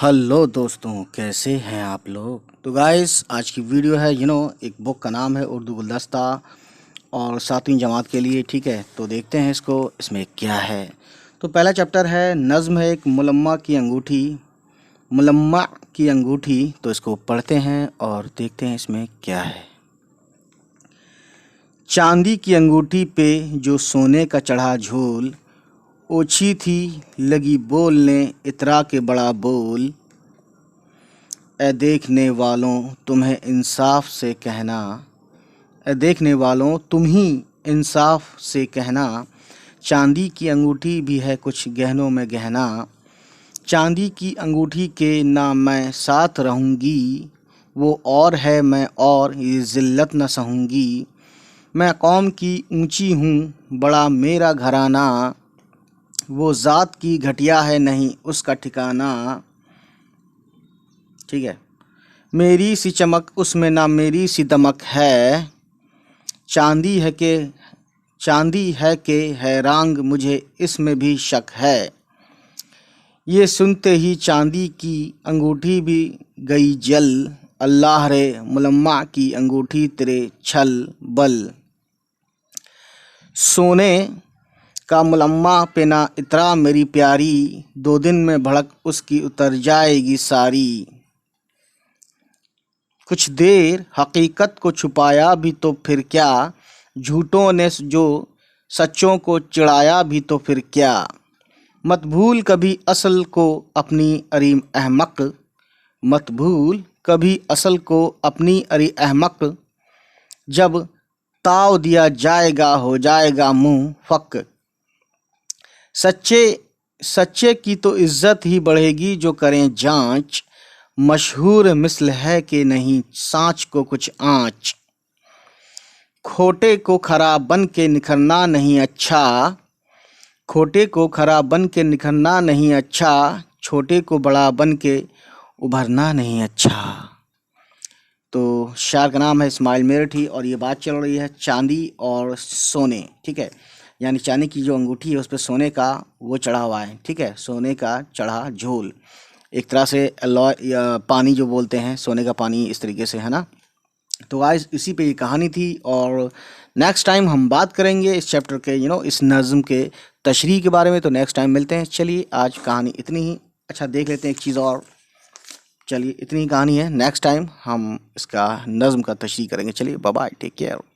Hello दोस्तों, कैसे हैं आप लोग। तो गाइस, आज की वीडियो है एक बुक का नाम है उर्दू गुलदस्ता और 7वीं जमात के लिए। ठीक है, तो देखते हैं इसमें क्या है। तो पहला चैप्टर है, नज़्म है एक मुलम्मा की अंगूठी। मुलम्मा की अंगूठी, तो इसको पढ़ते हैं और देखते हैं इसमें क्या है। चांदी की अंगूठी पे जो सोने का चढ़ा झोल, ओछी थी लगी बोलने इतरा के बड़ा बोल। ए देखने वालों तुम्हें इंसाफ से कहना, ए देखने वालों तुम ही इंसाफ से कहना, चांदी की अंगूठी भी है कुछ गहनों में गहना। चांदी की अंगूठी के ना मैं साथ रहूँगी, वो और है मैं और ये ज़िल्लत न सहूँगी। मैं कौम की ऊंची हूँ बड़ा मेरा घराना, वो ज़ात की घटिया है नहीं उसका ठिकाना। ठीक है, मेरी सी चमक उसमें ना मेरी सी दमक है, चांदी है के हैरांग मुझे इसमें भी शक है। ये सुनते ही चांदी की अंगूठी भी गई जल, अल्लाह रे मुलम्मा की अंगूठी तेरे छल बल। सोने का मुलम्मा पे ना इतरा मेरी प्यारी, 2 दिन में भड़क उसकी उतर जाएगी सारी। कुछ देर हकीकत को छुपाया भी तो फिर क्या, झूठों ने जो सच्चों को चिढ़ाया भी तो फिर क्या। मत भूल कभी असल को अपनी अरी अहमक, मत भूल कभी असल को अपनी अरी अहमक, जब ताव दिया जाएगा हो जाएगा मुंह फक। सच्चे की तो इज्जत ही बढ़ेगी जो करें जांच, मशहूर मिसल है कि नहीं सांच को कुछ आँच। खोटे को खरा बन के निखरना नहीं अच्छा, खोटे को खरा बन के निखरना नहीं अच्छा, छोटे को बड़ा बन के उभरना नहीं अच्छा। तो शायर का नाम है इस्माइल मेरठी और ये बात चल रही है चांदी और सोने। ठीक है, यानी चांदी की जो अंगूठी है उस पर सोने का वो चढ़ा हुआ है। ठीक है, सोने का चढ़ा झोल, एक तरह से अलॉय या पानी जो बोलते हैं, सोने का पानी, इस तरीके से, है ना। तो आज इसी पे ये कहानी थी और नेक्स्ट टाइम हम बात करेंगे इस चैप्टर के इस नज़्म के तशरीह के बारे में। तो नेक्स्ट टाइम मिलते हैं। चलिए, आज कहानी इतनी ही। अच्छा, देख लेते हैं एक चीज़ और। चलिए, इतनी ही कहानी है, नेक्स्ट टाइम हम इसका नज़्म का तशरीह करेंगे। चलिए, बाय बाय, टेक केयर।